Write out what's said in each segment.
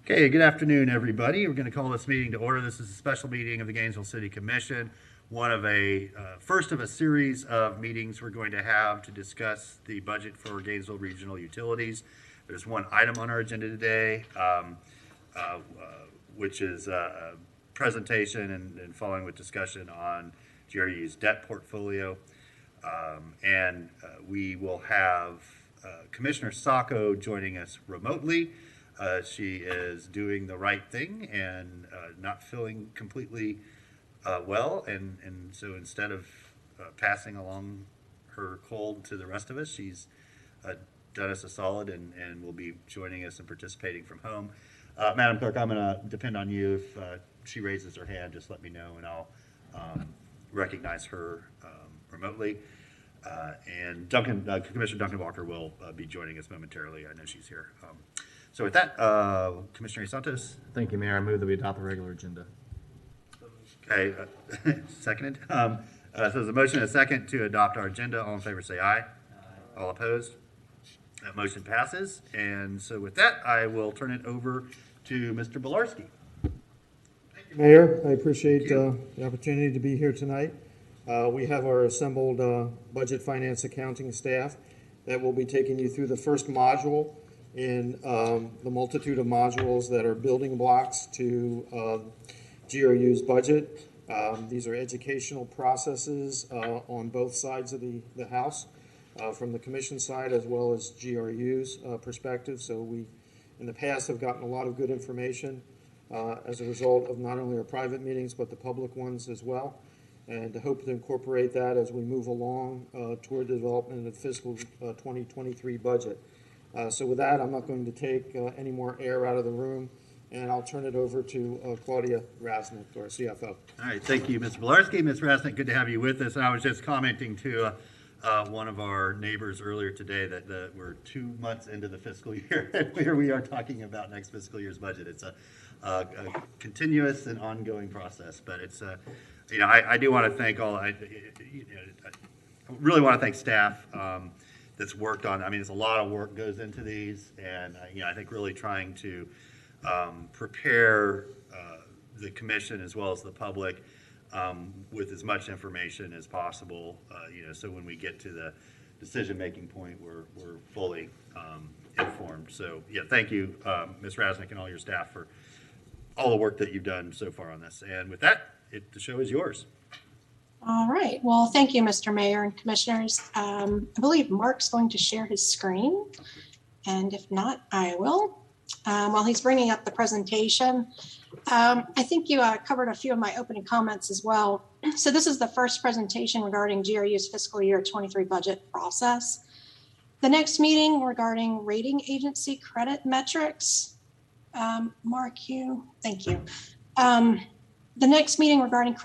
Okay, good afternoon, everybody. We're going to call this meeting to order. This is a special meeting of the Gainesville City Commission, one of first of a series of meetings we're going to have to discuss the budget for Gainesville Regional Utilities. There's one item on our agenda today, uh, which is a presentation and following with discussion on GRU's debt portfolio. We will have Commissioner Sacco joining us remotely. She is doing the right thing and not feeling completely well. And so instead of passing along her cold to the rest of us, she's done us a solid and will be joining us and participating from home. Madam Clerk, I'm going to depend on you. If she raises her hand, just let me know and I'll recognize her remotely. And Commissioner Duncan Walker will be joining us momentarily. I know she's here. So with that, Commissioner Santos. Thank you, Mayor. I move that we adopt the regular agenda. Okay, seconded. So there's a motion and a second to adopt our agenda. All in favor say aye. Aye. All opposed? That motion passes. And so with that, I will turn it over to Mr. Bilarski. Mayor, I appreciate the opportunity to be here tonight. We have our assembled budget, finance, accounting staff that will be taking you through the first module in the multitude of modules that are building blocks to GRU's budget. These are educational processes on both sides of the house, from the commission side as well as GRU's perspective. So we, in the past, have gotten a lot of good information as a result of not only our private meetings, but the public ones as well. And to hope to incorporate that as we move along toward the development of the fiscal 2023 budget. So with that, I'm not going to take any more air out of the room, and I'll turn it over to Claudia Rasnick, our CFO. All right, thank you, Mr. Bilarski. Ms. Rasnick, good to have you with us. And I was just commenting to one of our neighbors earlier today that we're 2 months into the fiscal year, and here we are talking about next fiscal year's budget. It's a continuous and ongoing process, but it's I do want to thank I really want to thank staff that's worked on. I mean, it's a lot of work goes into these, and I think really trying to prepare the commission as well as the public with as much information as possible. So when we get to the decision-making point, we're fully informed. So yeah, thank you, Ms. Rasnick, and all your staff for all the work that you've done so far on this. And with that, the show is yours. All right. Well, thank you, Mr. Mayor and Commissioners. I believe Mark's going to share his screen, and if not, I will. While he's bringing up the presentation, I think you covered a few of my opening comments as well. So this is the first presentation regarding GRU's fiscal year 23 budget process. The next meeting regarding rating agency credit metrics. Mark, thank you. The next meeting regarding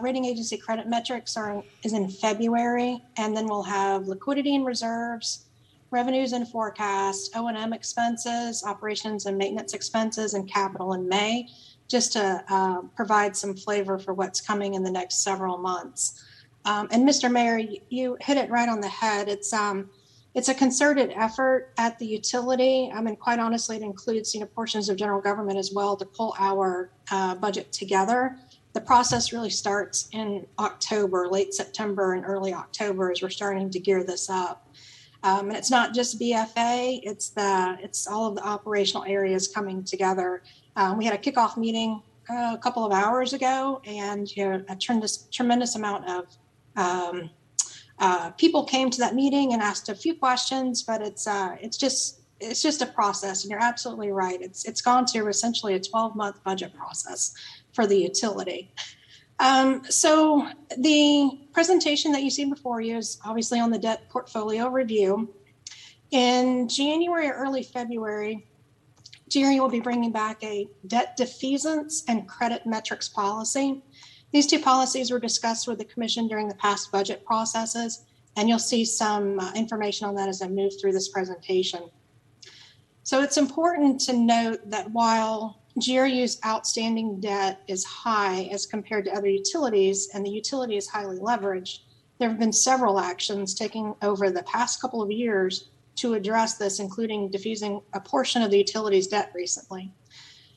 rating agency credit metrics is in February, and then we'll have liquidity and reserves, revenues and forecasts, O&M expenses, operations and maintenance expenses, and capital in May, just to provide some flavor for what's coming in the next several months. And Mr. Mayor, you hit it right on the head. It's a concerted effort at the utility. I mean, quite honestly, it includes portions of general government as well to pull our budget together. The process really starts in October, late September and early October, as we're starting to gear this up. And it's not just BFA; it's all of the operational areas coming together. We had a kickoff meeting a couple of hours ago, and a tremendous amount of people came to that meeting and asked a few questions. But it's just a process, and you're absolutely right. It's gone through essentially a 12-month budget process for the utility. So the presentation that you see before you is obviously on the debt portfolio review. In January or early February, GRU will be bringing back a debt defeasance and credit metrics policy. These two policies were discussed with the Commission during the past budget processes, and you'll see some information on that as I move through this presentation. So it's important to note that while GRU's outstanding debt is high as compared to other utilities, and the utility is highly leveraged, there have been several actions taken over the past couple of years to address this, including diffusing a portion of the utility's debt recently.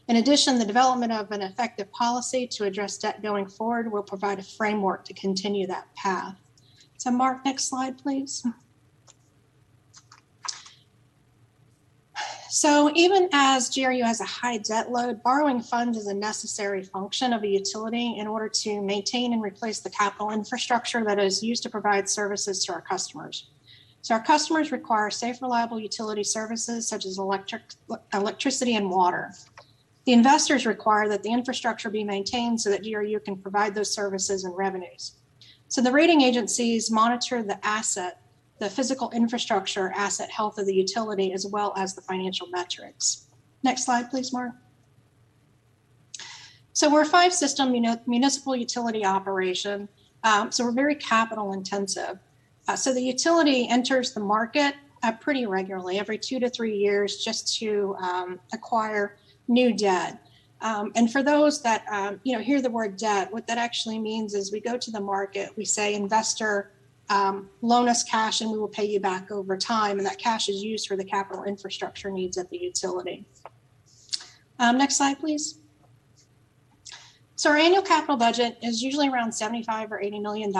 In addition, the development of an effective policy to address debt going forward will provide a framework to continue that path. So Mark, next slide, please. So even as GRU has a high debt load, borrowing funds is a necessary function of a utility in order to maintain and replace the capital infrastructure that is used to provide services to our customers. So our customers require safe, reliable utility services such as electricity and water. The investors require that the infrastructure be maintained so that GRU can provide those services and revenues. So the rating agencies monitor the physical infrastructure asset health of the utility, as well as the financial metrics. Next slide, please, Mark. So we're a 5-system municipal utility operation, so we're very capital intensive. So the utility enters the market pretty regularly, every 2 to 3 years, just to acquire new debt. And for those that hear the word debt, what that actually means is we go to the market, we say, investor, loan us cash and we will pay you back over time. And that cash is used for the capital infrastructure needs of the utility. Next slide, please. So our annual capital budget is usually around $75 or $80 million.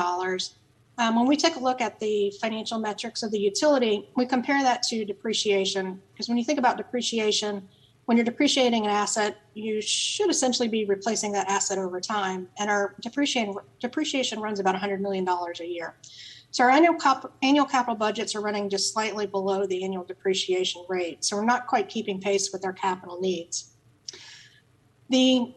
When we take a look at the financial metrics of the utility, we compare that to depreciation, because when you think about depreciation, when you're depreciating an asset, you should essentially be replacing that asset over time. And our depreciation runs about $100 million a year. So our annual capital budgets are running just slightly below the annual depreciation rate. So we're not quite keeping pace with our capital needs. The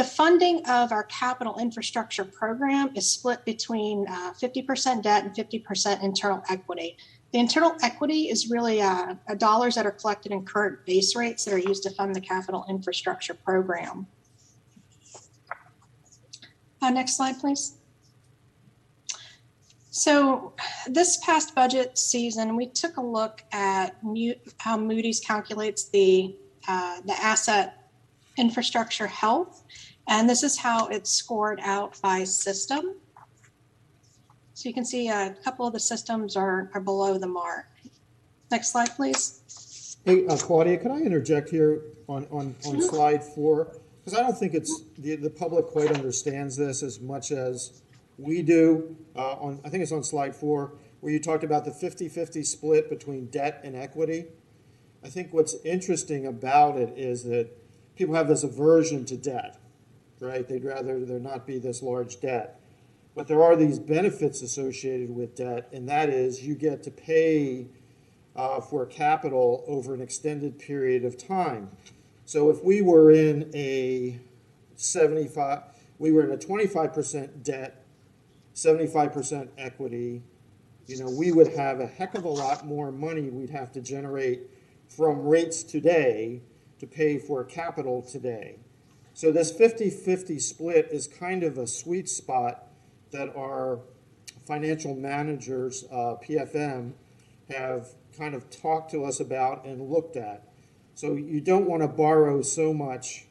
funding of our capital infrastructure program is split between 50% debt and 50% internal equity. The internal equity is really dollars that are collected in current base rates that are used to fund the capital infrastructure program. Next slide, please. So this past budget season, we took a look at how Moody's calculates the asset infrastructure health, and this is how it's scored out by system. So you can see a couple of the systems are below the mark. Next slide, please. Hey, Claudia, can I interject here on slide 4? Because I don't think the public quite understands this as much as we do. I think it's on slide 4, where you talked about the 50-50 split between debt and equity. I think what's interesting about it is that people have this aversion to debt, right? They'd rather there not be this large debt. But there are these benefits associated with debt, and that is you get to pay for capital over an extended period of time. So if we were in a 25% debt, 75% equity, we would have a heck of a lot more money we'd have to generate from rates today to pay for capital today. So this 50-50 split is kind of a sweet spot that our financial managers, PFM, have kind of talked to us about and looked at. So you don't want to borrow so much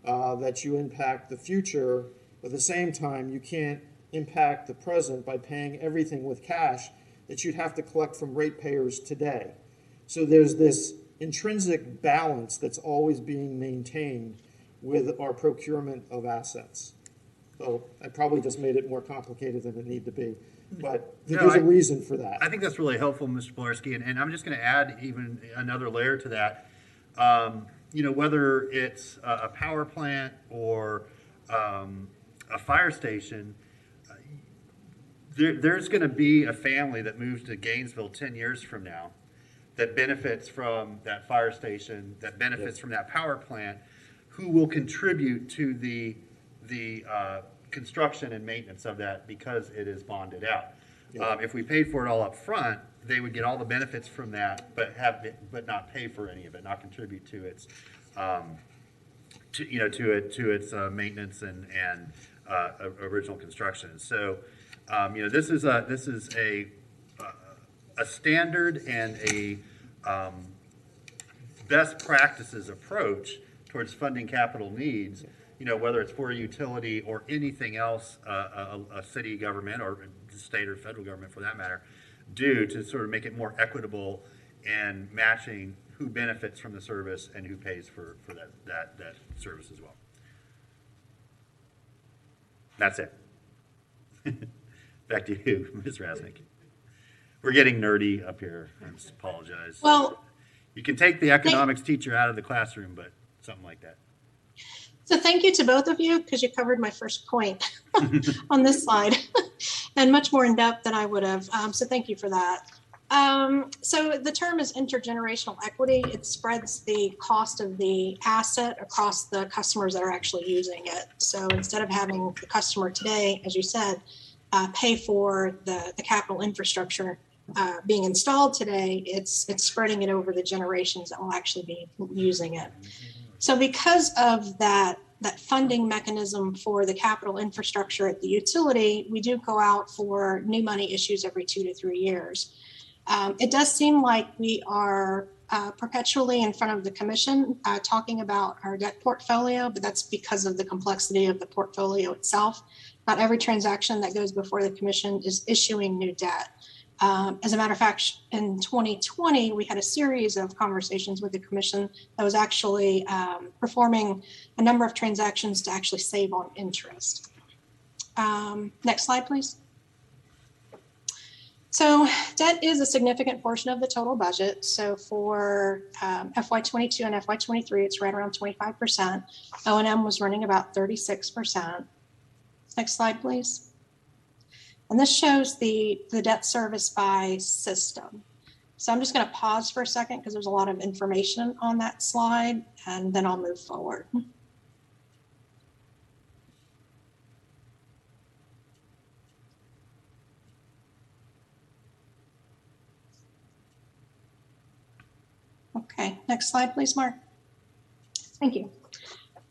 that you impact the future, but at the same time, you can't impact the present by paying everything with cash that you'd have to collect from ratepayers today. So there's this intrinsic balance that's always being maintained with our procurement of assets. So I probably just made it more complicated than it needed to be, but there's a reason for that. I think that's really helpful, Mr. Bolarski, and I'm just going to add even another layer to that. Whether it's a power plant or a fire station, there's going to be a family that moves to Gainesville 10 years from now that benefits from that fire station, that benefits from that power plant, who will contribute to the construction and maintenance of that because it is bonded out. If we paid for it all up front, they would get all the benefits from that, but not pay for any of it, not contribute to its maintenance and original construction. So this is a standard and a best practices approach towards funding capital needs, whether it's for a utility or anything else a city government or state or federal government for that matter do to sort of make it more equitable and matching who benefits from the service and who pays for that service as well. That's it. Back to you, Ms. Rasnick. We're getting nerdy up here. I just apologize. Well, you can take the economics teacher out of the classroom, but something like that. so thank you to both of you because you covered my first point on this slide and much more in depth than I would have. So thank you for that. So the term is intergenerational equity. It spreads the cost of the asset across the customers that are actually using it. So instead of having the customer today, as you said, pay for the capital infrastructure being installed today, it's spreading it over the generations that will actually be using it. So because of that funding mechanism for the capital infrastructure at the utility, we do go out for new money issues every 2 to 3 years. It does seem like we are perpetually in front of the commission talking about our debt portfolio, but that's because of the complexity of the portfolio itself. Not every transaction that goes before the commission is issuing new debt. As a matter of fact, in 2020, we had a series of conversations with the commission that was actually performing a number of transactions to actually save on interest. Next slide, please. So debt is a significant portion of the total budget. So for FY22 and FY23, it's right around 25%. O&M was running about 36%. Next slide, please. And this shows the debt service by system. So I'm just going to pause for a second because there's a lot of information on that slide, and then I'll move forward. Okay, next slide, please, Mark. Thank you.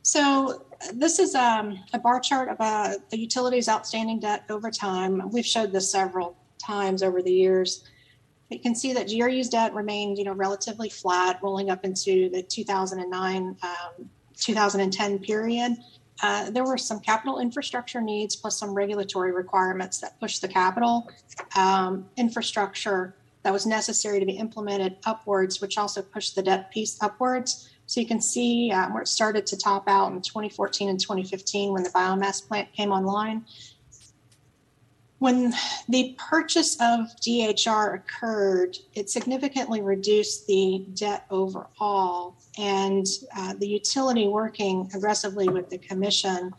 So this is a bar chart of the utility's outstanding debt over time. We've showed this several times over the years. You can see that GRU's debt remained, relatively flat, rolling up into the 2009, 2010 period. There were some capital infrastructure needs plus some regulatory requirements that pushed the capital infrastructure that was necessary to be implemented upwards, which also pushed the debt piece upwards. So you can see where it started to top out in 2014 and 2015 when the biomass plant came online. When the purchase of DHR occurred, it significantly reduced the debt overall, and the utility, working aggressively with the commission,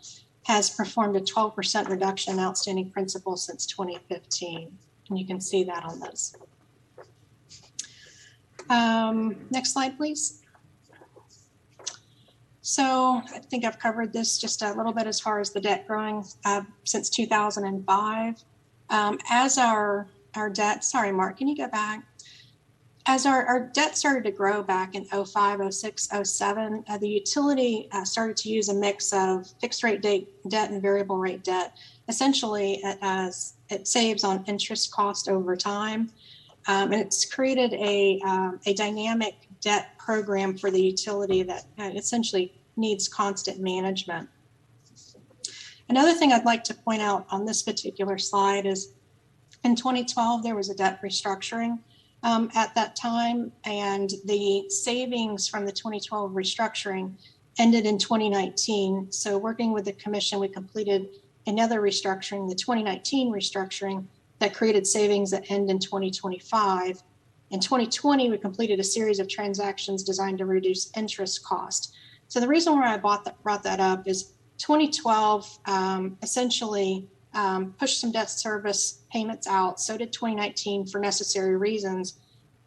has performed a 12% reduction in outstanding principal since 2015. And you can see that on this. Next slide, please. So I think I've covered this just a little bit as far as the debt growing since 2005. As our debt, sorry, Mark, can you go back? As our debt started to grow back in 05, 06, 07, the utility started to use a mix of fixed rate debt and variable rate debt. Essentially, as it saves on interest cost over time. And it's created a dynamic debt program for the utility that essentially needs constant management. Another thing I'd like to point out on this particular slide is in 2012, there was a debt restructuring at that time, and the savings from the 2012 restructuring ended in 2019. So working with the commission, we completed another restructuring, the 2019 restructuring, that created savings that end in 2025. In 2020, we completed a series of transactions designed to reduce interest cost. So the reason why I brought that up is 2012 essentially pushed some debt service payments out. So did 2019 for necessary reasons.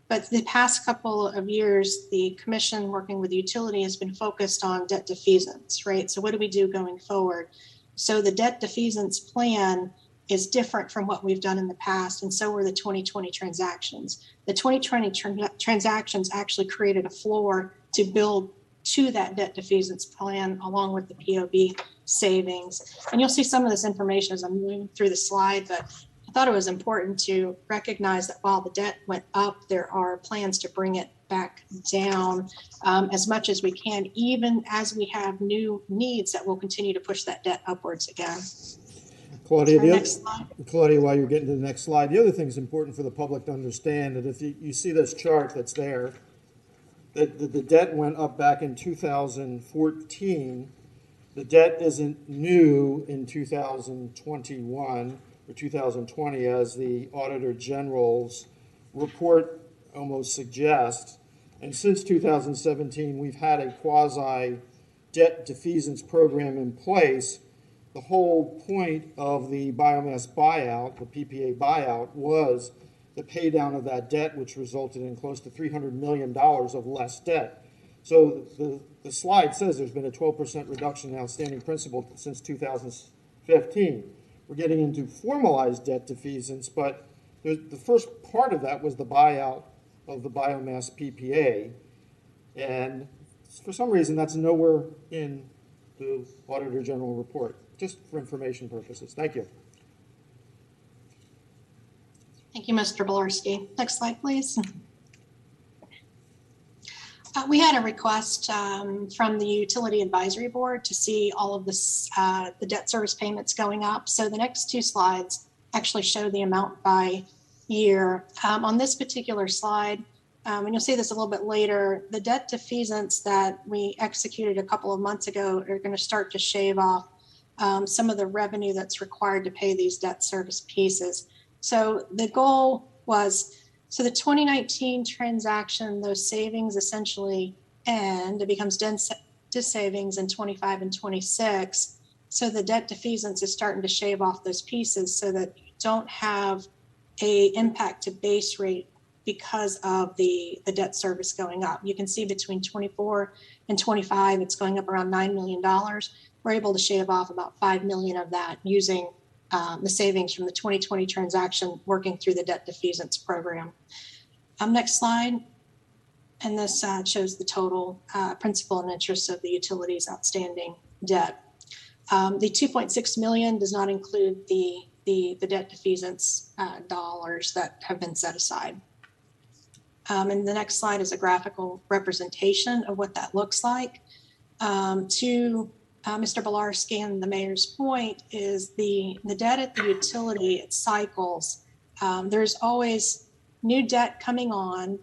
But the past couple of years, the commission working with the utility has been focused on debt defeasance, right? So what do we do going forward? So the debt defeasance plan is different from what we've done in the past, and so were the 2020 transactions. The 2020 transactions actually created a floor to build to that debt defeasance plan along with the POB savings. And you'll see some of this information as I'm moving through the slide, but I thought it was important to recognize that while the debt went up, there are plans to bring it back down as much as we can, even as we have new needs that will continue to push that debt upwards again. Claudia, while you're getting to the next slide, the other thing is important for the public to understand that if you see this chart that's there, the debt went up back in 2014. The debt isn't new in 2021 or 2020, as the Auditor General's report almost suggests. And since 2017, we've had a quasi debt defeasance program in place. The whole point of the biomass buyout, the PPA buyout, was the pay down of that debt, which resulted in close to $300 million of less debt. So the slide says there's been a 12% reduction in outstanding principal since 2015. We're getting into formalized debt defeasance, but the first part of that was the buyout of the biomass PPA. And for some reason, that's nowhere in the Auditor General report, just for information purposes. Thank you. Thank you, Mr. Bolarski. Next slide, please. We had a request from the Utility Advisory Board to see all of this, the debt service payments going up. So the next two slides actually show the amount by year. On this particular slide, and you'll see this a little bit later, the debt defeasance that we executed a couple of months ago are going to start to shave off some of the revenue that's required to pay these debt service pieces. So the goal was, so the 2019 transaction, those savings essentially end. It becomes dis savings in 25 and 26. So the debt defeasance is starting to shave off those pieces so that you don't have a impact to base rate because of the debt service going up. You can see between 24 and 25, it's going up around $9 million. We're able to shave off about $5 million of that using the savings from the 2020 transaction working through the debt defeasance program. Next slide. And this shows the total principal and interest of the utilities outstanding debt. The 2.6 million does not include the debt defeasance dollars that have been set aside. And the next slide is a graphical representation of what that looks like. To Mr. Bolarski and the mayor's point is the debt at the utility, it cycles. There's always new debt coming on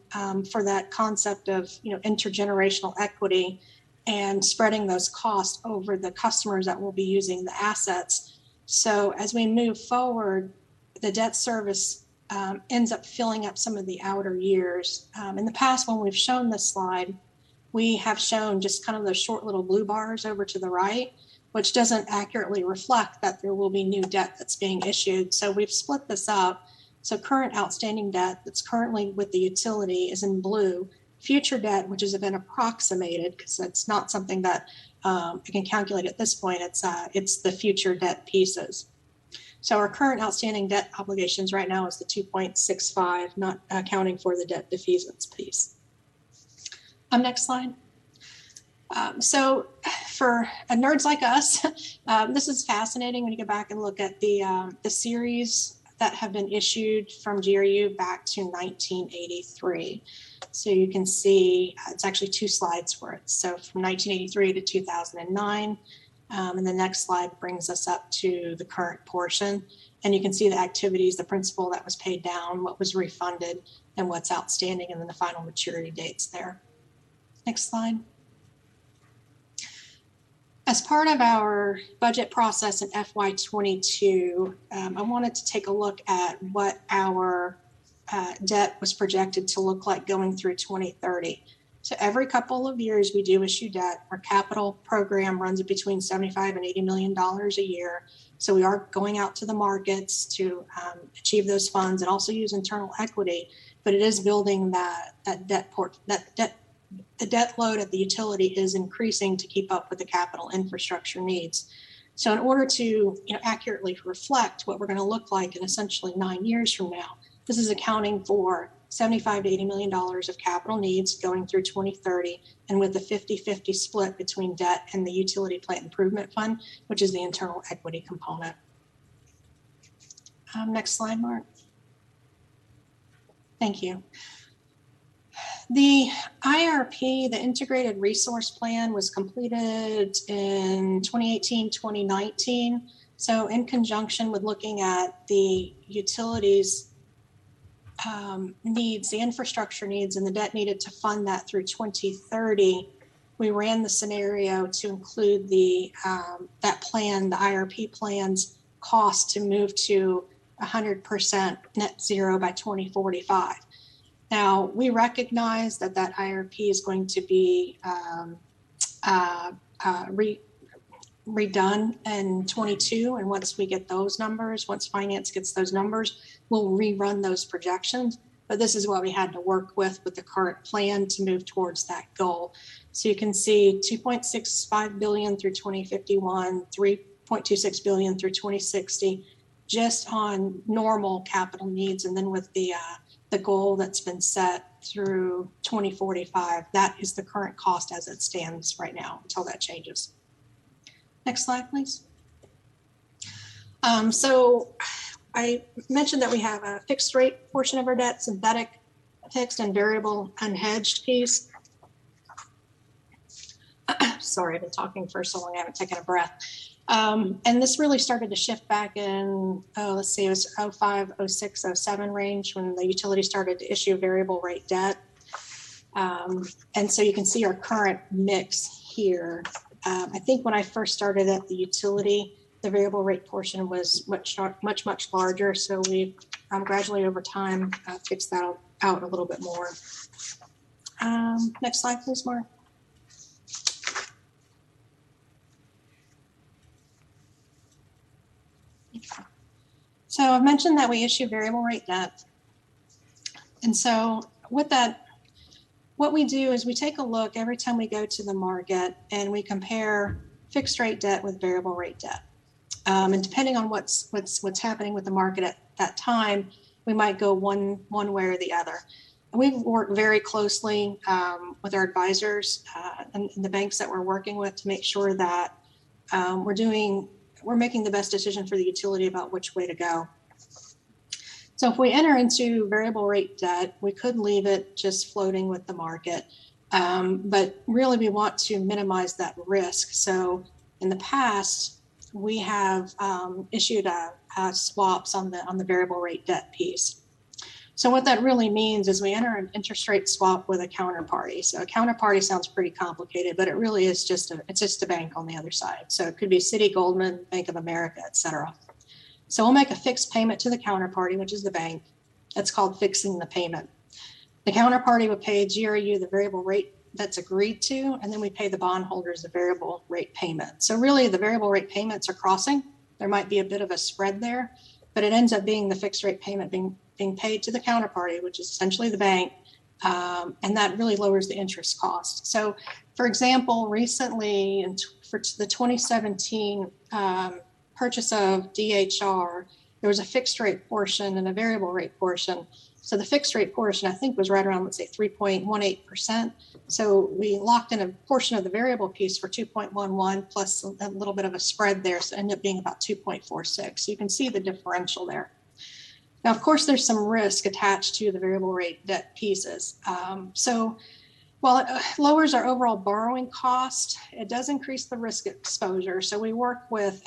for that concept of intergenerational equity and spreading those costs over the customers that will be using the assets. So as we move forward, the debt service ends up filling up some of the outer years. In the past, when we've shown this slide, we have shown just kind of those short little blue bars over to the right, which doesn't accurately reflect that there will be new debt that's being issued. So we've split this up. So current outstanding debt that's currently with the utility is in blue. Future debt, which has been approximated, because it's not something that I can calculate at this point, it's the future debt pieces. So our current outstanding debt obligations right now is the 2.65, not accounting for the debt defeasance piece. Next slide. So for nerds like us, this is fascinating when you go back and look at the series that have been issued from GRU back to 1983. So you can see it's actually two slides worth. So from 1983 to 2009, and the next slide brings us up to the current portion. And you can see the activities, the principal that was paid down, what was refunded, and what's outstanding, and then the final maturity dates there. Next slide. As part of our budget process in FY22, I wanted to take a look at what our debt was projected to look like going through 2030. So every couple of years we do issue debt. Our capital program runs at between $75 and $80 million a year. So we are going out to the markets to achieve those funds and also use internal equity, but it is building that debt the debt load at the utility is increasing to keep up with the capital infrastructure needs. So in order to accurately reflect what we're going to look like in essentially 9 years from now, this is accounting for $75 to $80 million of capital needs going through 2030, and with a 50-50 split between debt and the utility plant improvement fund, which is the internal equity component. Next slide, Mark. Thank you. The IRP, the Integrated Resource Plan, was completed in 2018-2019. So in conjunction with looking at the utilities needs, the infrastructure needs, and the debt needed to fund that through 2030, we ran the scenario to include that plan, the IRP plan's cost to move to 100% net zero by 2045. Now, we recognize that IRP is going to be redone in 22, and once we get those numbers, once finance gets those numbers, we'll rerun those projections. But this is what we had to work with the current plan to move towards that goal. So you can see 2.65 billion through 2051, 3.26 billion through 2060, just on normal capital needs, and then with the goal that's been set through 2045, that is the current cost as it stands right now until that changes. Next slide, please. So I mentioned that we have a fixed rate portion of our debt, synthetic fixed and variable unhedged piece. Sorry, I've been talking for so long, I haven't taken a breath. And this really started to shift back in, let's see, it was 05, 06, 07 range when the utility started to issue variable rate debt. And so you can see our current mix here. I think when I first started at the utility, the variable rate portion was much larger. So we gradually over time fixed that out a little bit more. Next slide, please, Mark. So I've mentioned that we issue variable rate debt. And so with that, what we do is we take a look every time we go to the market and we compare fixed rate debt with variable rate debt. And depending on what's happening with the market at that time, we might go one way or the other. And we've worked very closely with our advisors and the banks that we're working with to make sure that we're making the best decision for the utility about which way to go. So if we enter into variable rate debt, we could leave it just floating with the market. But really we want to minimize that risk. So in the past, we have issued swaps on the variable rate debt piece. So what that really means is we enter an interest rate swap with a counterparty. So a counterparty sounds pretty complicated, but it really is just a bank on the other side. So it could be Citi, Goldman, Bank of America, et cetera. So we'll make a fixed payment to the counterparty, which is the bank. That's called fixing the payment. The counterparty would pay GRU the variable rate that's agreed to, and then we pay the bondholders the variable rate payment. So really the variable rate payments are crossing. There might be a bit of a spread there, but it ends up being the fixed rate payment being paid to the counterparty, which is essentially the bank, and that really lowers the interest cost. So for example, recently for the 2017 purchase of DHR, there was a fixed rate portion and a variable rate portion. So the fixed rate portion, I think, was right around, let's say, 3.18%. So we locked in a portion of the variable piece for 2.11 plus a little bit of a spread there. So it ended up being about 2.46. So you can see the differential there. Now, of course, there's some risk attached to the variable rate debt pieces. So while it lowers our overall borrowing cost, it does increase the risk exposure. So we work with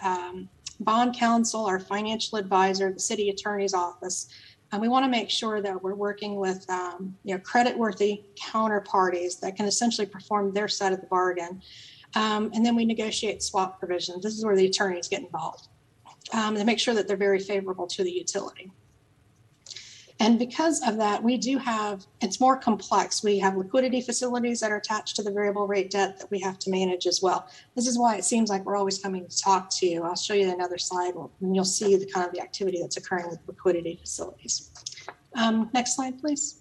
bond counsel, our financial advisor, the city attorney's office, and we want to make sure that we're working with creditworthy counterparties that can essentially perform their side of the bargain. And then we negotiate swap provisions. This is where the attorneys get involved to make sure that they're very favorable to the utility. And because of that, we do have, it's more complex. We have liquidity facilities that are attached to the variable rate debt that we have to manage as well. This is why it seems like we're always coming to talk to you. I'll show you another slide and you'll see the kind of the activity that's occurring with liquidity facilities. Next slide, please.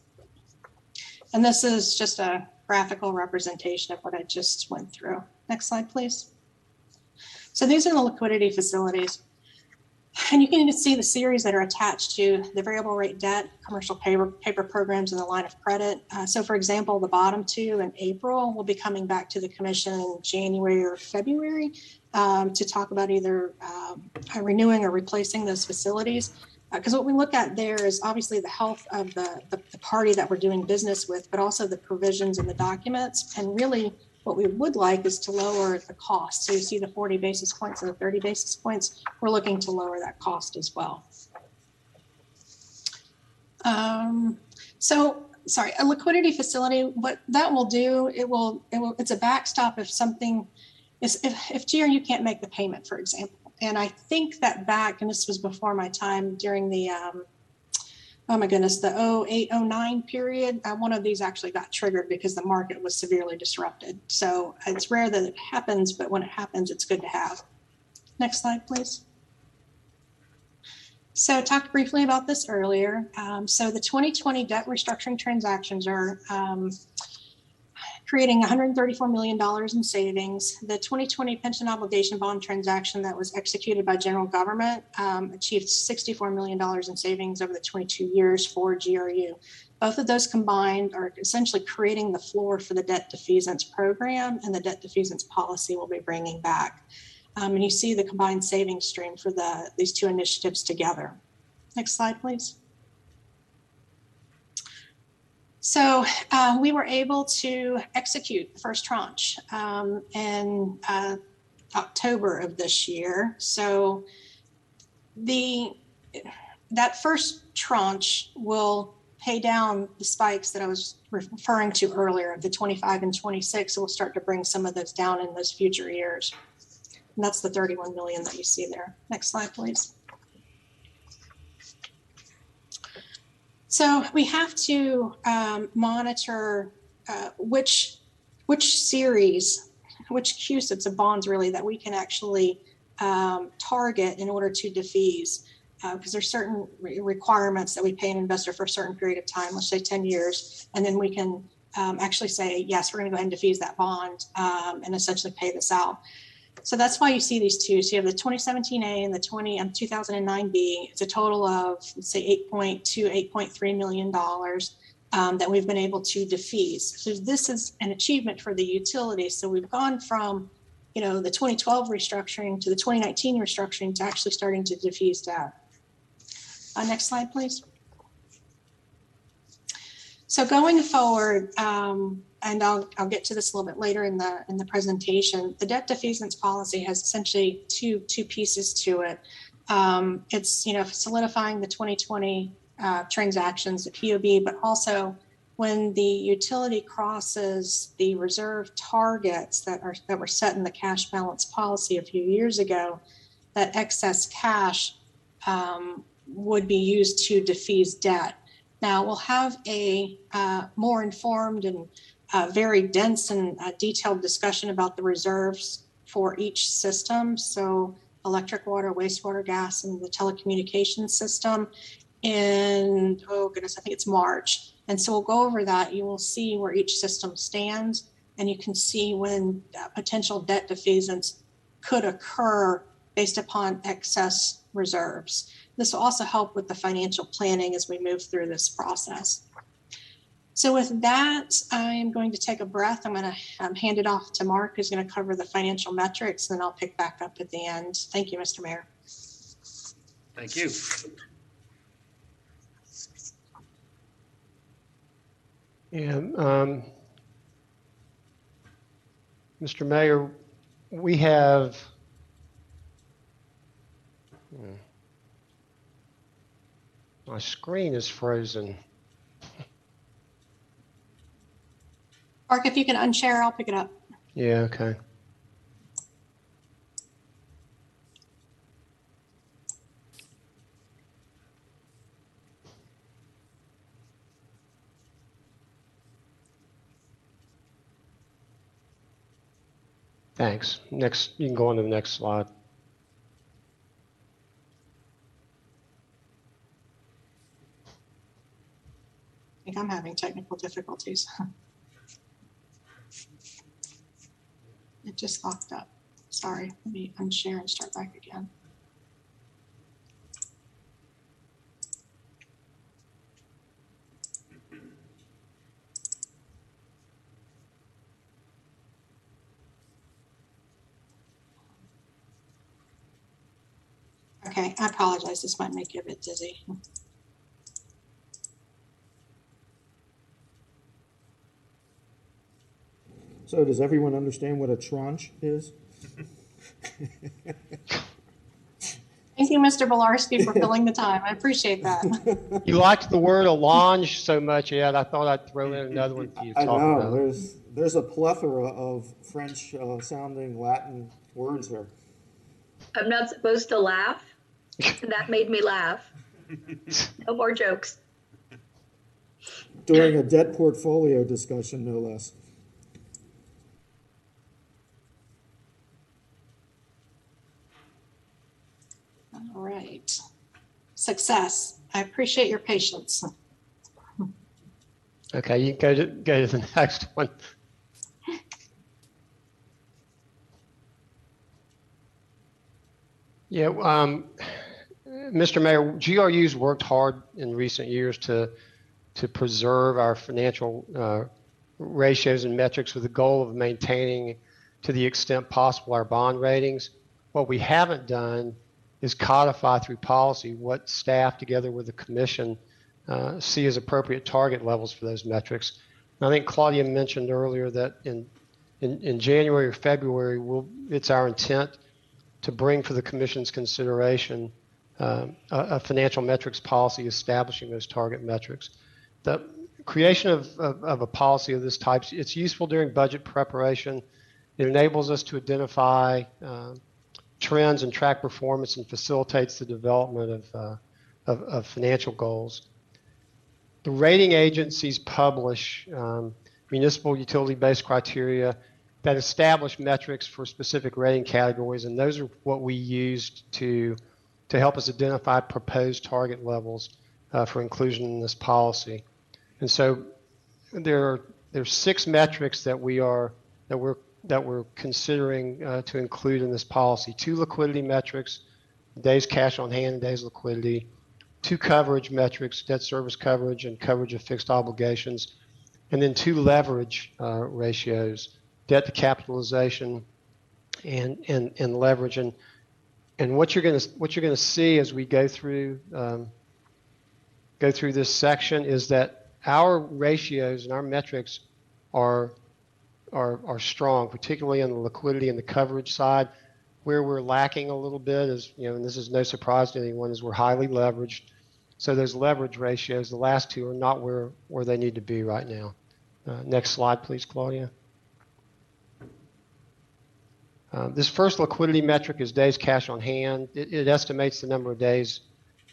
And this is just a graphical representation of what I just went through. Next slide, please. So these are the liquidity facilities. And you can see the series that are attached to the variable rate debt, commercial paper programs, and the line of credit. So for example, the bottom two in April will be coming back to the commission in January or February to talk about either renewing or replacing those facilities. Because what we look at there is obviously the health of the party that we're doing business with, but also the provisions in the documents. And really what we would like is to lower the cost. So you see the 40 basis points and the 30 basis points. We're looking to lower that cost as well. So, sorry, a liquidity facility, what that will do, it's a backstop if something is, if GRU can't make the payment, for example. And I think that back, and this was before my time during the, oh my goodness, the 08, 09 period, one of these actually got triggered because the market was severely disrupted. So it's rare that it happens, but when it happens, it's good to have. Next slide, please. So I talked briefly about this earlier. So the 2020 debt restructuring transactions are creating $134 million in savings. The 2020 pension obligation bond transaction that was executed by general government achieved $64 million in savings over the 22 years for GRU. Both of those combined are essentially creating the floor for the debt defeasance program, and the debt defeasance policy will be bringing back. And you see the combined savings stream for these two initiatives together. Next slide, please. So we were able to execute the first tranche in October of this year. So that first tranche will pay down the spikes that I was referring to earlier, the 25 and 26. So we'll start to bring some of those down in those future years. And that's the 31 million that you see there. Next slide, please. So we have to monitor which series, which CUSIPs of bonds really that we can actually target in order to defease, because there's certain requirements that we pay an investor for a certain period of time, let's say 10 years, and then we can actually say, yes, we're going to go ahead and defease that bond and essentially pay this out. So that's why you see these two. So you have the 2017A and the 2009B. It's a total of, let's say, $8.3 million that we've been able to defease. So this is an achievement for the utility. So we've gone from, the 2012 restructuring to the 2019 restructuring to actually starting to defease debt. Next slide, please. So going forward, and I'll get to this a little bit later in the presentation, the debt defeasance policy has essentially two pieces to it. It's solidifying the 2020 transactions, the POB, but also when the utility crosses the reserve targets that were set in the cash balance policy a few years ago, that excess cash would be used to defease debt. Now we'll have a more informed and very dense and detailed discussion about the reserves for each system. So electric, water, wastewater, gas, and the telecommunications system in, oh goodness, I think it's March. And so we'll go over that. You will see where each system stands, and you can see when potential debt defeasance could occur based upon excess reserves. This will also help with the financial planning as we move through this process. So with that, I am going to take a breath. I'm going to hand it off to Mark, who's going to cover the financial metrics, and then I'll pick back up at the end. Thank you, Mr. Mayor. Thank you. And Mr. Mayor, we have my screen is frozen. Mark, if you can unshare, I'll pick it up. Yeah, okay. Thanks. Next, you can go on to the next slide. I think I'm having technical difficulties. It just locked up. Sorry, let me unshare and start back again. Okay, I apologize. This might make you a bit dizzy. So does everyone understand what a tranche is? Thank you, Mr. Belarski, for filling the time. I appreciate that. You liked the word allonge so much, Ed. I thought I'd throw in another one for you to I talk know, about. there's a plethora of French sounding Latin words here. I'm not supposed to laugh. That made me laugh. No more jokes. During a debt portfolio discussion, no less. All right. Success. I appreciate your patience. Okay, you can go to the next one. Yeah, Mr. Mayor, GRU's worked hard in recent years to preserve our financial ratios and metrics with the goal of maintaining, to the extent possible, our bond ratings. What we haven't done is codify through policy what staff, together with the commission, see as appropriate target levels for those metrics. And I think Claudia mentioned earlier that in January or February, it's our intent to bring for the commission's consideration a financial metrics policy establishing those target metrics. The creation of a policy of this type, it's useful during budget preparation. It enables us to identify trends and track performance and facilitates the development of financial goals. The rating agencies publish municipal utility-based criteria that establish metrics for specific rating categories, and those are what we used to help us identify proposed target levels for inclusion in this policy. And so there are 6 metrics that we're considering to include in this policy. 2 liquidity metrics, days cash on hand and days liquidity. 2 coverage metrics, debt service coverage and coverage of fixed obligations, and then 2 leverage ratios, debt to capitalization and leverage. And what you're going to see as we go through this section is that our ratios and our metrics are strong, particularly on the liquidity and the coverage side. Where we're lacking a little bit is, and this is no surprise to anyone, is we're highly leveraged. So those leverage ratios, the last 2, are not where they need to be right now. Next slide, please, Claudia. This first liquidity metric is days cash on hand. It estimates the number of days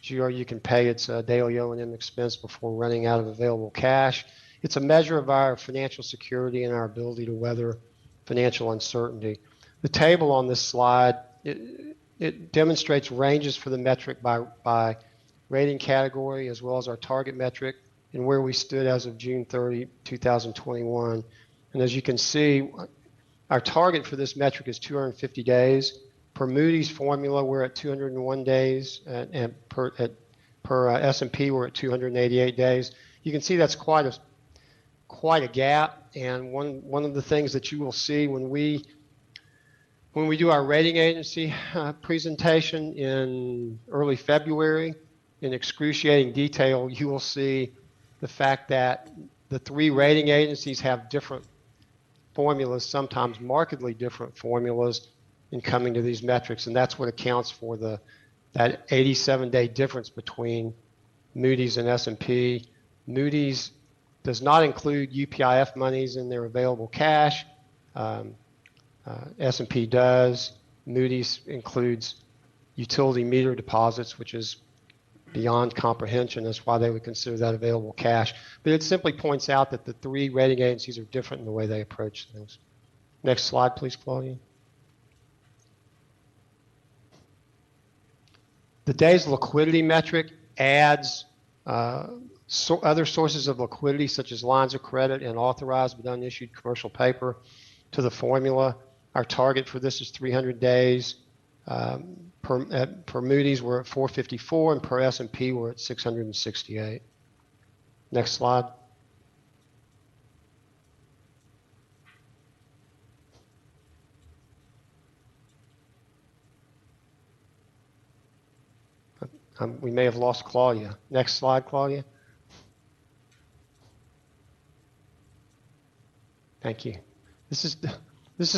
GRU can pay its daily O&M expense before running out of available cash. It's a measure of our financial security and our ability to weather financial uncertainty. The table on this slide, it demonstrates ranges for the metric by rating category, as well as our target metric and where we stood as of June 30, 2021. And as you can see, our target for this metric is 250 days. Per Moody's formula, we're at 201 days, and per S&P, we're at 288 days. You can see that's quite a gap. And one of the things that you will see when we do our rating agency presentation in early February, in excruciating detail, you will see the fact that the 3 rating agencies have different formulas, sometimes markedly different formulas, in coming to these metrics, and that's what accounts for that 87-day difference between Moody's and S&P. Moody's does not include UPIF monies in their available cash. S&P does. Moody's includes utility meter deposits, which is beyond comprehension. That's why they would consider that available cash. But it simply points out that the 3 rating agencies are different in the way they approach things. Next slide, please, Claudia. The day's liquidity metric adds other sources of liquidity, such as lines of credit and authorized but unissued commercial paper, to the formula. Our target for this is 300 days. Per Moody's, we're at 454, and per S&P, we're at 668. Next slide. We may have lost Claudia. Next slide, Claudia. Thank you. This is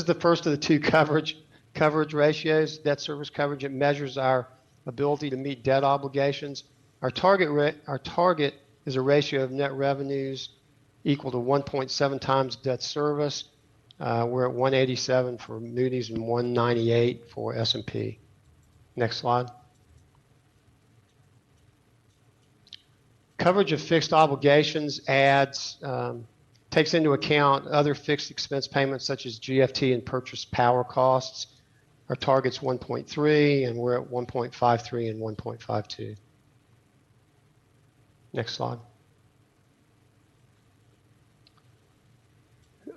the first of the 2 coverage ratios, debt service coverage. It measures our ability to meet debt obligations. Our target is a ratio of net revenues equal to 1.7 times debt service. We're at 187 for Moody's and 198 for S&P. Next slide. Coverage of fixed obligations takes into account other fixed expense payments such as GFT and purchase power costs. Our target's 1.3 and we're at 1.53 and 1.52. Next slide.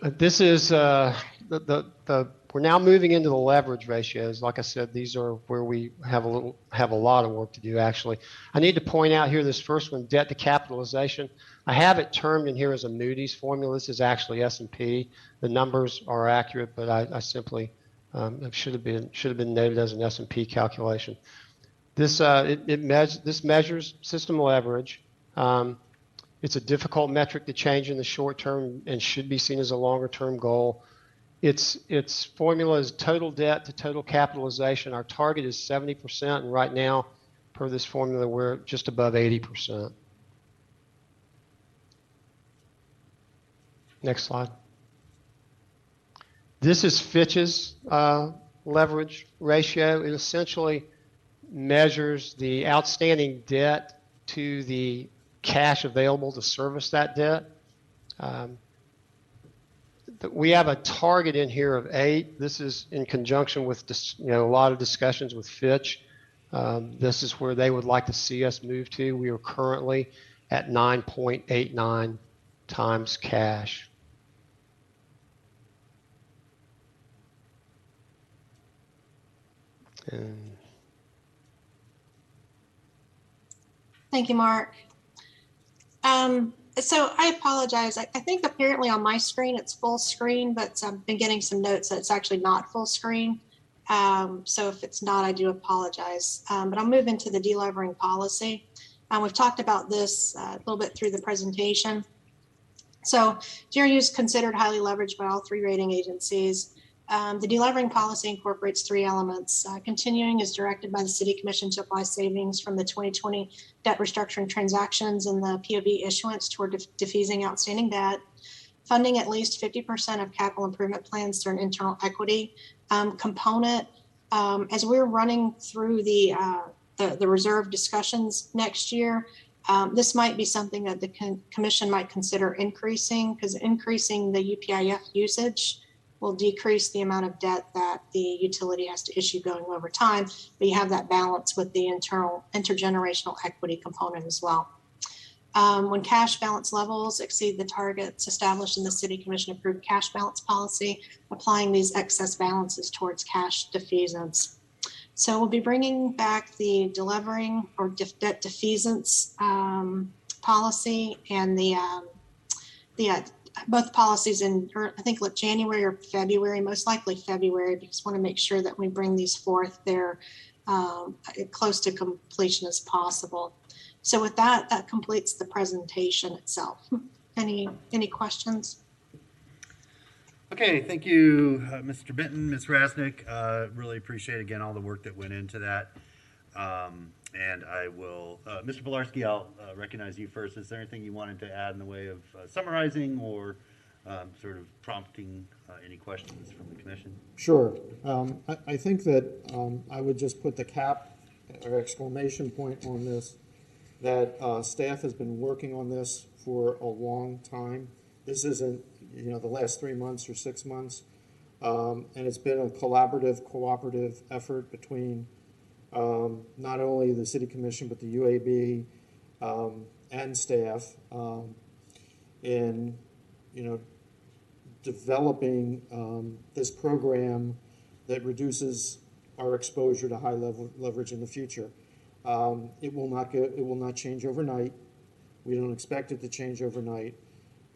This is we're now moving into the leverage ratios. Like I said, these are where we have a lot of work to do actually. I need to point out here this first one, debt to capitalization. I have it termed in here as a Moody's formula. This is actually S&P. The numbers are accurate, but I simply should have been noted as an S&P calculation. This this measures system leverage. It's a difficult metric to change in the short term and should be seen as a longer term goal. Its formula is total debt to total capitalization. Our target is 70%, and right now, per this formula, we're just above 80%. Next slide. This is Fitch's leverage ratio. It essentially measures the outstanding debt to the cash available to service that debt. We have a target in here of 8. This is in conjunction with a lot of discussions with Fitch. This is where they would like to see us move to. We are currently at 9.89 times cash. Thank you, Mark. So I apologize. I think apparently on my screen it's full screen, but I've been getting some notes that it's actually not full screen. So if it's not, I do apologize. But I'll move into the delevering policy. We've talked about this a little bit through the presentation. So GRU is considered highly leveraged by all 3 rating agencies. The delevering policy incorporates 3 elements. Continuing is directed by the City Commission to apply savings from the 2020 debt restructuring transactions and the POB issuance toward defeasing outstanding debt. Funding at least 50% of capital improvement plans through an internal equity component. As we're running through the reserve discussions next year, this might be something that the Commission might consider increasing, because increasing the UPIF usage will decrease the amount of debt that the utility has to issue going over time, but you have that balance with the intergenerational equity component as well. When cash balance levels exceed the targets established in the City Commission approved cash balance policy, applying these excess balances towards cash defeasance. So we'll be bringing back the delevering or debt defeasance policy and the both policies in, I think, January or February, most likely February, because we want to make sure that we bring these forth there close to completion as possible. So with that, that completes the presentation itself. Any questions? Okay, thank you, Mr. Benton, Ms. Rasnick. Really appreciate, again, all the work that went into that. And I will, Mr. Pilarski, I'll recognize you first. Is there anything you wanted to add in the way of summarizing or sort of prompting any questions from the Commission? Sure. I think that I would just put the cap or exclamation point on this, that staff has been working on this for a long time. This isn't, the last 3 months or 6 months. And it's been a cooperative effort between not only the City Commission, but the UAB and staff in, developing this program that reduces our exposure to high leverage in the future. It will not change overnight. We don't expect it to change overnight,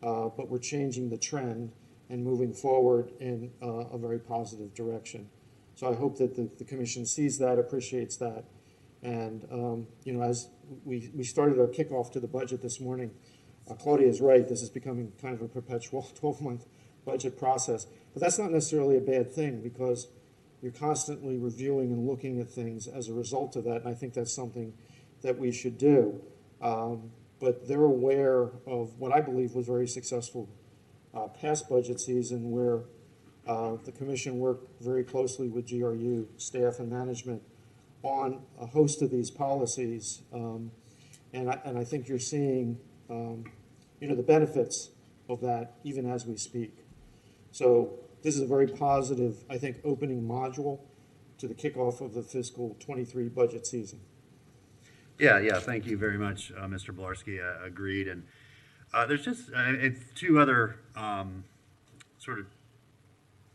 but we're changing the trend and moving forward in a very positive direction. So I hope that the Commission sees that, appreciates that. And, as we started our kickoff to the budget this morning, Claudia is right, this is becoming kind of a perpetual 12-month budget process. But that's not necessarily a bad thing, because you're constantly reviewing and looking at things as a result of that, and I think that's something that we should do. But they're aware of what I believe was very successful past budget season, where the commission worked very closely with GRU staff and management on a host of these policies, and I think you're seeing the benefits of that even as we speak. So this is a very positive, I think, opening module to the kickoff of the fiscal 23 budget season. Yeah, thank you very much, Mr. Blarski. Agreed. And there's just two other sort of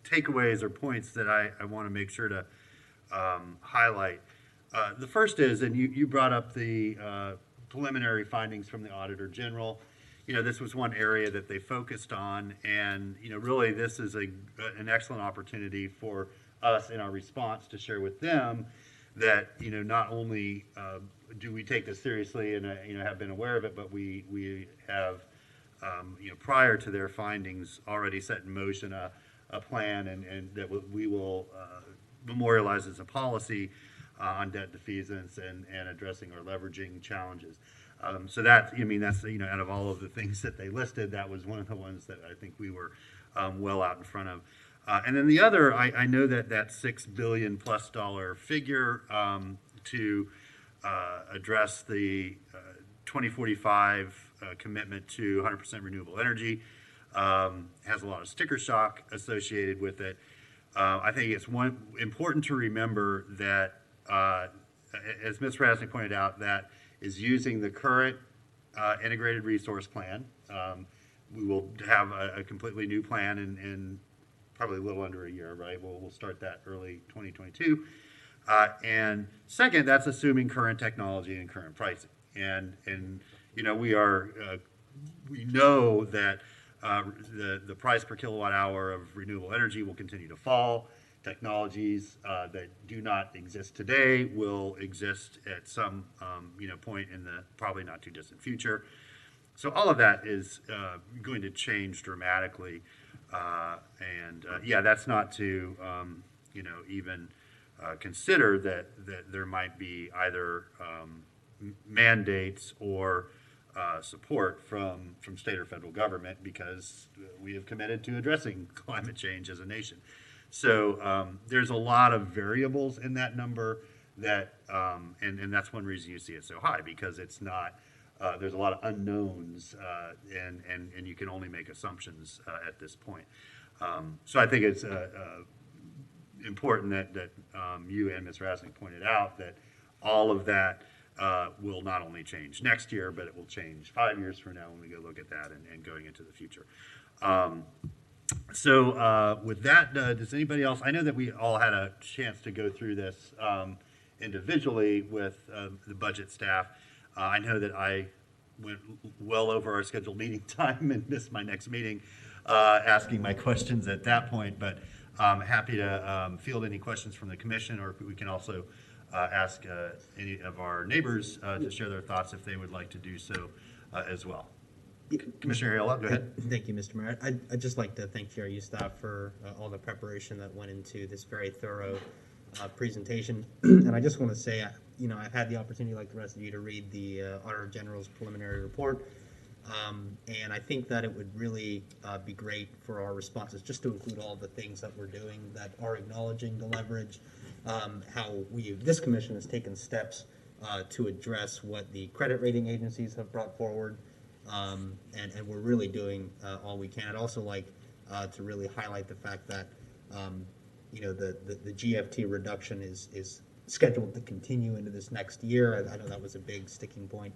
takeaways or points that I want to make sure to highlight. The first is, and you brought up the preliminary findings from the Auditor General. This was one area that they focused on, and really this is an excellent opportunity for us in our response to share with them that not only do we take this seriously and have been aware of it, but we have prior to their findings already set in motion a plan and that we will memorialize as a policy on debt defeasance and addressing our leveraging challenges. So that's out of all of the things that they listed, that was one of the ones that I think we were well out in front of. And then the other, I know that $6 billion plus figure to address the 2045 commitment to 100% renewable energy has a lot of sticker shock associated with it. I think it's important to remember that, as Ms. Rasnick pointed out, that is using the current integrated resource plan. We will have a completely new plan in probably a little under a year, right? We'll start that early 2022. And second, that's assuming current technology and current pricing. And we know that the price per kilowatt hour of renewable energy will continue to fall. Technologies that do not exist today will exist at some point in the probably not too distant future. So all of that is going to change dramatically, that's not to even consider that there might be either mandates or support from state or federal government, because we have committed to addressing climate change as a nation. So there's a lot of variables in that number that, and that's one reason you see it so high, because it's not, there's a lot of unknowns, and you can only make assumptions at this point. So I think it's important that you and Ms. Rasnick pointed out that all of that will not only change next year, but it will change 5 years from now when we go look at that and going into the future. So with that, does anybody else, I know that we all had a chance to go through this individually with the budget staff. I know that I went well over our scheduled meeting time and missed my next meeting asking my questions at that point, but I'm happy to field any questions from the commission, or we can also ask any of our neighbors to share their thoughts if they would like to do so as well. Commissioner Ayala, go ahead. Thank you, Mr. Mayor. I'd just like to thank GRU staff for all the preparation that went into this very thorough presentation. And I just want to say, I've had the opportunity, like the rest of you, to read the Auditor General's preliminary report. And I think that it would really be great for our responses just to include all the things that we're doing that are acknowledging the leverage, how this commission has taken steps to address what the credit rating agencies have brought forward. And we're really doing all we can. I'd also like to really highlight the fact that the GFT reduction is scheduled to continue into this next year. I know that was a big sticking point.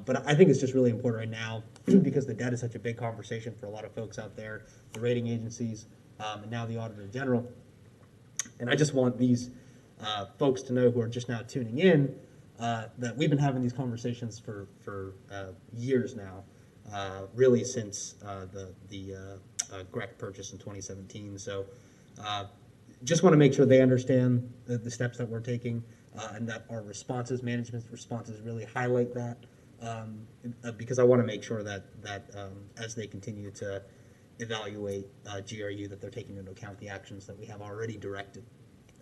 But I think it's just really important right now because the debt is such a big conversation for a lot of folks out there, the rating agencies, and now the Auditor General. And I just want these folks to know who are just now tuning in that we've been having these conversations for years now, really since the GREC purchase in 2017. So just want to make sure they understand the steps that we're taking and that our responses, management's responses, really highlight that because I want to make sure that as they continue to evaluate GRU, that they're taking into account the actions that we have already directed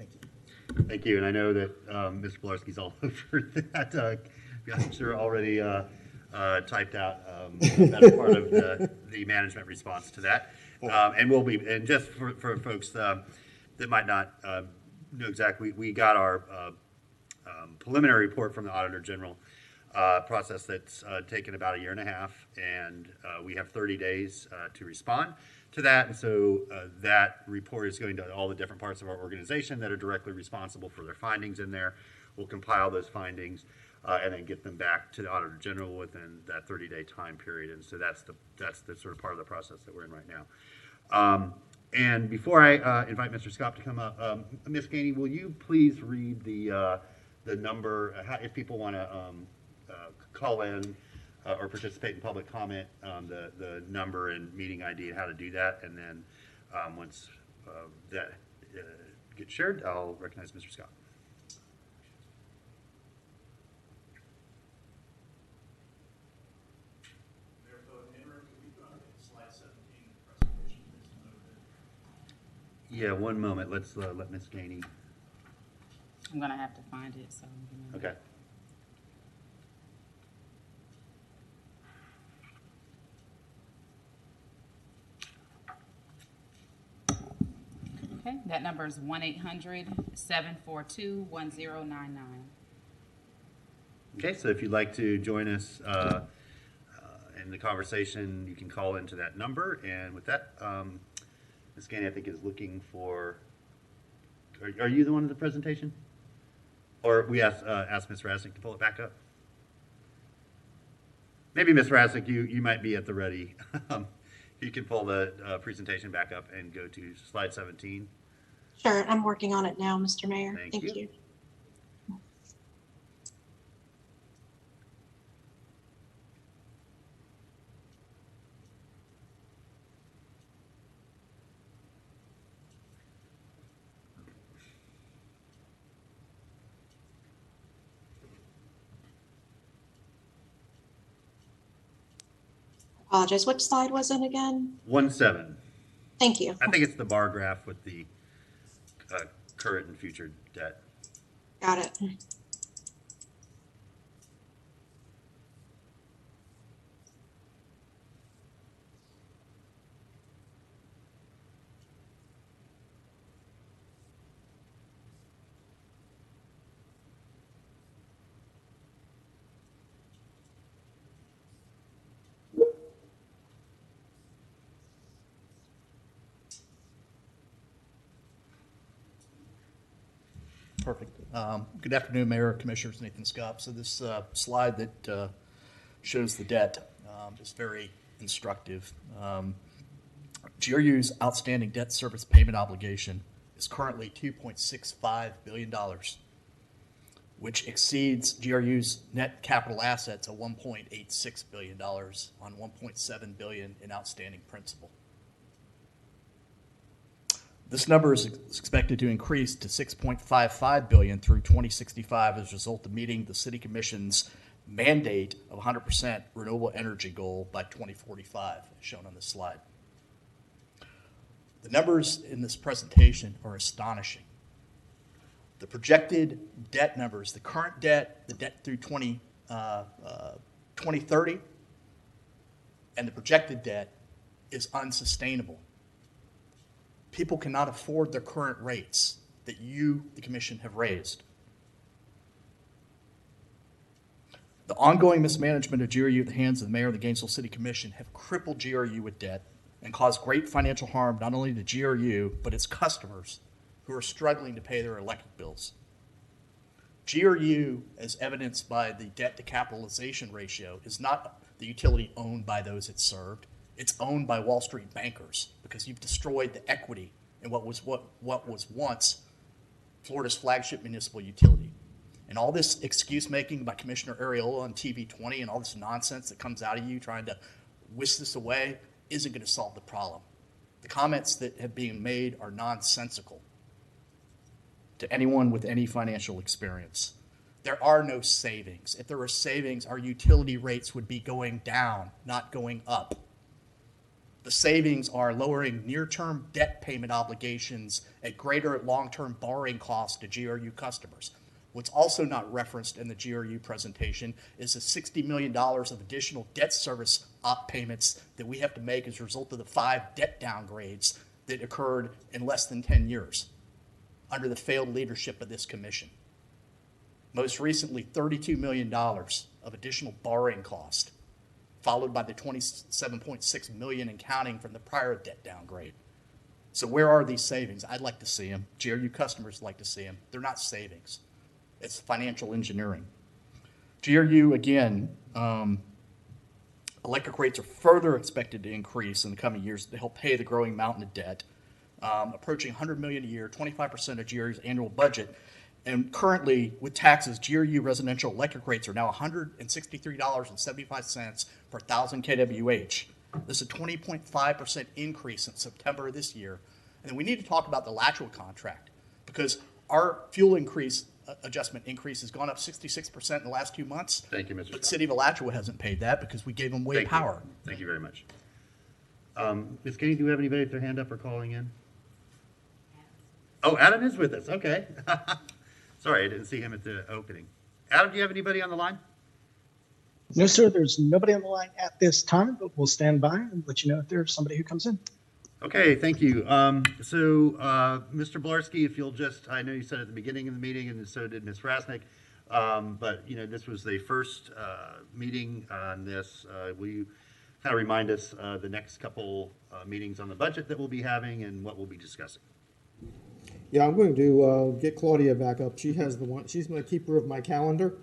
Thank you. Thank you, and I know that Mr. Pilarski's all over that. I'm sure already typed out that part of the management response to that. And just for folks that might not know exactly, we got our preliminary report from the Auditor General process that's taken about 1.5 years, and we have 30 days to respond to that. And so that report is going to all the different parts of our organization that are directly responsible for their findings in there. We'll compile those findings and then get them back to the Auditor General within that 30-day time period. And so that's the sort of part of the process that we're in right now. And before I invite Mr. Scott to come up, Ms. Gainey, will you please read the number, if people want to call in or participate in public comment, the number and meeting ID and how to do that. And then once that gets shared, I'll recognize Mr. Scott. Yeah, one moment. Let's let Ms. Gainey. I'm gonna have to find it, so. Okay. Okay, that number is 1-800-742-1099. Okay, so if you'd like to join us in the conversation, you can call into that number. And with that, Ms. Gainey, I think, is looking for. Are you the one in the presentation? Or we ask Ms. Rasnick to pull it back up? Maybe Ms. Rasnick, you might be at the ready. You can pull the presentation back up and go to slide 17. Sure, I'm working on it now, Mr. Mayor. Thank you. you. Apologize. Which slide was it again? 17. Thank you. I think it's the bar graph with the current and future debt. Got it. Perfect. Good afternoon, Mayor, Commissioners, Nathan Scott. So this slide that shows the debt is very instructive. GRU's outstanding debt service payment obligation is currently $2.65 billion, which exceeds GRU's net capital assets of $1.86 billion on $1.7 billion in outstanding principal. This number is expected to increase to $6.55 billion through 2065 as a result of meeting the City Commission's mandate of 100% renewable energy goal by 2045, as shown on this slide. The numbers in this presentation are astonishing. The projected debt numbers, the current debt, the debt through 2030, and the projected debt is unsustainable. People cannot afford their current rates that you, the Commission, have raised. The ongoing mismanagement of GRU at the hands of the Mayor of the Gainesville City Commission have crippled GRU with debt and caused great financial harm not only to GRU, but its customers who are struggling to pay their electric bills. GRU, as evidenced by the debt to capitalization ratio, is not the utility owned by those it served. It's owned by Wall Street bankers because you've destroyed the equity in what was once Florida's flagship municipal utility. And all this excuse making by Commissioner Ariola on TV 20 and all this nonsense that comes out of you trying to whisk this away isn't going to solve the problem. The comments that have been made are nonsensical to anyone with any financial experience. There are no savings. If there were savings, our utility rates would be going down, not going up. The savings are lowering near-term debt payment obligations at greater long-term borrowing costs to GRU customers. What's also not referenced in the GRU presentation is the $60 million of additional debt service payments that we have to make as a result of the 5 debt downgrades that occurred in less than 10 years under the failed leadership of this commission. Most recently, $32 million of additional borrowing cost, followed by the $27.6 million in counting from the prior debt downgrade. So where are these savings? I'd like to see them. GRU customers like to see them. They're not savings. It's financial engineering. GRU, again, electric rates are further expected to increase in the coming years to help pay the growing mountain of debt, approaching $100 million a year, 25% of GRU's annual budget. And currently, with taxes, GRU residential electric rates are now $163.75 per 1,000 kWh. This is a 20.5% increase since September of this year. And we need to talk about the Latchwell contract, because our fuel adjustment increase has gone up 66% in the last 2 months. Thank you, Mr. But Scott. City of Alachua hasn't paid that because we gave them way power. Thank you very much. Ms. Kenny, do we have anybody with their hand up or calling in? Oh, Adam is with us. Okay. Sorry, I didn't see him at the opening. Adam, do you have anybody on the line? No, sir, there's nobody on the line at this time, but we'll stand by and let you know if there's somebody who comes in. Okay, thank you. Mr. Blarski, if you'll just, I know you said at the beginning of the meeting, and so did Ms. Rasnick, but, this was the first meeting on this. Will you kind of remind us the next couple meetings on the budget that we'll be having and what we'll be discussing? Yeah, I'm going to get Claudia back up. She has the one. She's my keeper of my calendar.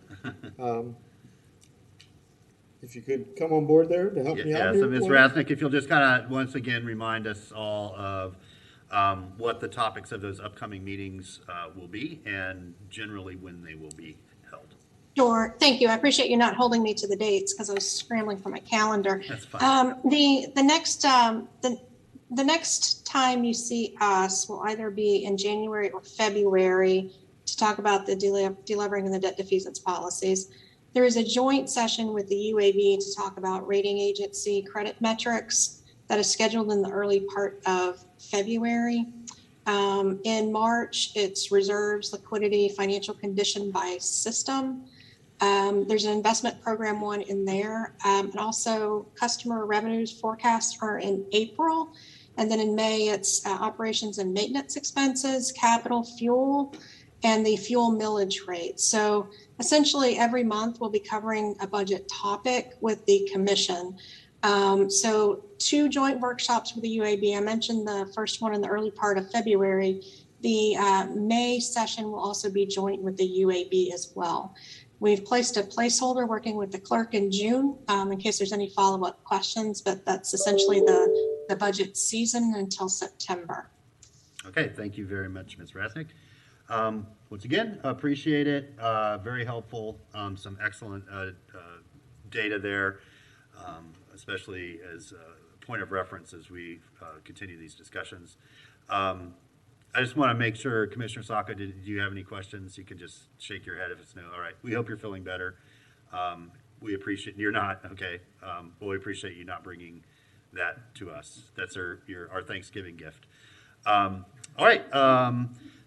If you could come on board there to help me out. So Ms. Rasnick, if you'll just kind of once again remind us all of what the topics of those upcoming meetings will be and generally when they will be held. Sure. Thank you. I appreciate you not holding me to the dates because I was scrambling for my calendar. That's fine. The next time you see us will either be in January or February to talk about the delevering and the debt defeasance policies. There is a joint session with the UAB to talk about rating agency credit metrics that is scheduled in the early part of February. In March, it's reserves, liquidity, financial condition by system. There's an investment program one in there. And also customer revenues forecasts are in April. And then in May, it's operations and maintenance expenses, capital, fuel, and the fuel millage rate. So essentially every month we'll be covering a budget topic with the commission. So 2 joint workshops with the UAB. I mentioned the first one in the early part of February. The May session will also be joint with the UAB as well. We've placed a placeholder working with the clerk in June in case there's any follow-up questions, but that's essentially the budget season until September. Okay, thank you very much, Ms. Rasnick. Once again, appreciate it. Very helpful. Some excellent data there, especially as a point of reference as we continue these discussions. I just want to make sure, Commissioner Saka, do you have any questions? You can just shake your head if it's no. All right. We hope you're feeling better. We appreciate you're not. Okay. Well, we appreciate you not bringing that to us. That's our Thanksgiving gift. All right.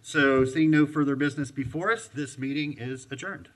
So seeing no further business before us, this meeting is adjourned.